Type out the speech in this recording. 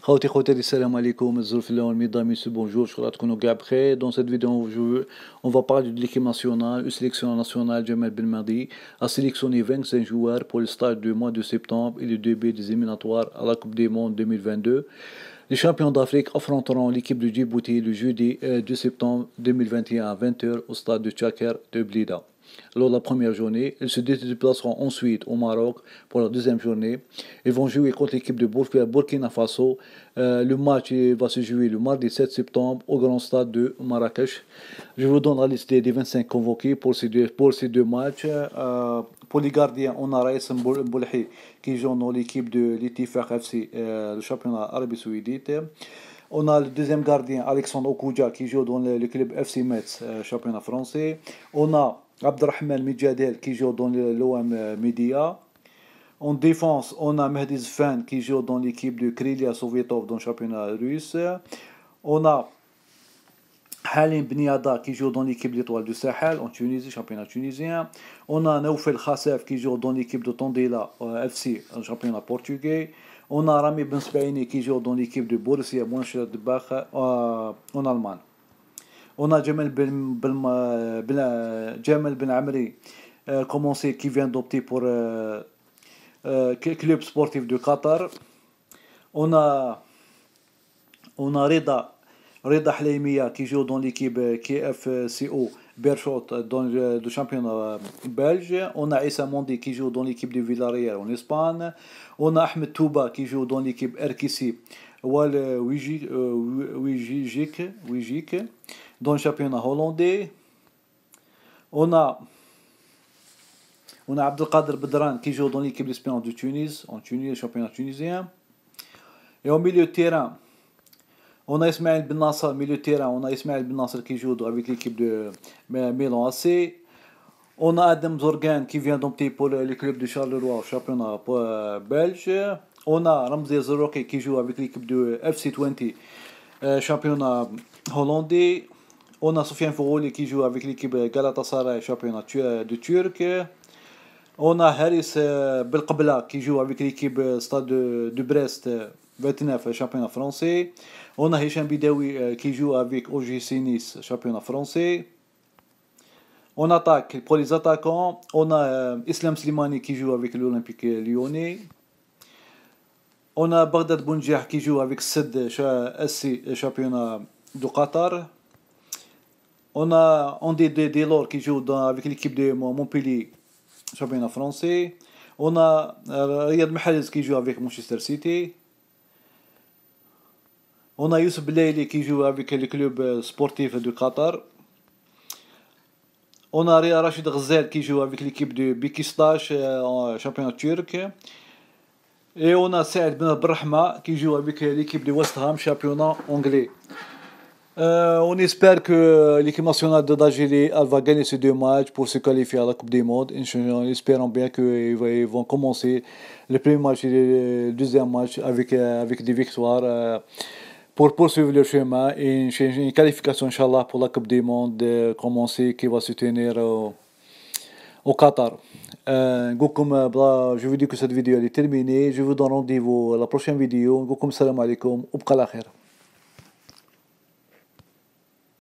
خوتي خوتي السلام عليكم الظروف الله mesdames messieurs bonjour je crois que nous après dans cette vidéo on va parler de l'équipe nationale, une sélection nationale Jamel Belmadi a sélectionné 25 joueurs pour le stage du mois de septembre et le début des éliminatoires à la Coupe du Monde 2022. Les champions d'Afrique affronteront l'équipe de Djibouti le jeudi 2 septembre 2021 à 20h au stade de Tchaker de Blida. Lors de la première journée, ils se déplaceront ensuite au Maroc pour la deuxième journée. Ils vont jouer contre l'équipe de Burkina Faso. Le match va se jouer le mardi 7 septembre au grand stade de Marrakech. Je vous donne la liste des 25 convoqués pour ces deux matchs. Pour les gardiens, on a Raïs Mboulhi qui joue dans l'équipe de l'Itifaq FC, le championnat Arabie Saoudite. On a le deuxième gardien, Alexandre Okouja, qui joue dans le club FC Metz, championnat français. On a Abdelrahman Midjadel qui joue dans l'OM Média. En défense, on a Mehdi Zfan qui joue dans l'équipe de Krylia Sovetov dans le championnat russe. On a Halim Bniada qui joue dans l'équipe de l'Étoile du Sahel en Tunisie, championnat tunisien. On a Naoufel Khassef qui joue dans l'équipe de Tondela FC, championnat portugais. On a Rami Ben Sbaini qui joue dans l'équipe de Borussia Mönchengladbach en Allemagne. On a Jamel Ben Amri qui vient d'opter pour club sportif de Qatar. On a Reda Hleimia qui joue dans l'équipe KFCO Berchot dans le championnat belge. On a Issa Mondi qui joue dans l'équipe de Villarreal en Espagne. On a Ahmed Touba qui joue dans l'équipe RKC Wijik dans le championnat hollandais. On a Abdelkader Bedran qui joue dans l'équipe d'Espérance de Tunis, en Tunisie, championnat tunisien. Et au milieu de terrain, on a Ismaël Ben Nasser, milieu de terrain, on a Ismaël Ben Nasser qui joue avec l'équipe de Milan AC. On a Adam Zorgan qui vient d'opter pour le club de Charleroi, championnat belge. On a Ramzi Zerouki qui joue avec l'équipe de FC20, championnat hollandais. On a Sofiane Fourouli qui joue avec l'équipe Galatasaray, championnat de Turc. On a Haris Belqabla qui joue avec l'équipe Stade de Brest, 29, championnat français. On a Hicham Bidawi qui joue avec OGC Nice, championnat français. On attaque pour les attaquants. On a Islam Slimani qui joue avec l'Olympique lyonnais. On a Bagdad Bounjah qui joue avec SED SC, championnat de Qatar. On a André Delors qui joue avec l'équipe de Montpellier, championnat français. On a Riyad Mahrez qui joue avec Manchester City. On a Youssef Belaili qui joue avec le club sportif de Qatar. On a Rachid Ghazal qui joue avec l'équipe de Beşiktaş, championnat turc. Et on a Saad Ben Brahma qui joue avec l'équipe de West Ham, championnat anglais. On espère que l'équipe nationale d'Algérie va gagner ces deux matchs pour se qualifier à la Coupe du Monde. Espérons bien qu'ils vont commencer le premier match et le deuxième match avec des victoires pour poursuivre le chemin et une qualification, Inch'Allah, pour la Coupe du Monde qui va se tenir au Qatar. Je vous dis que cette vidéo est terminée. Je vous donne rendez-vous à la prochaine vidéo. Salam alaikum.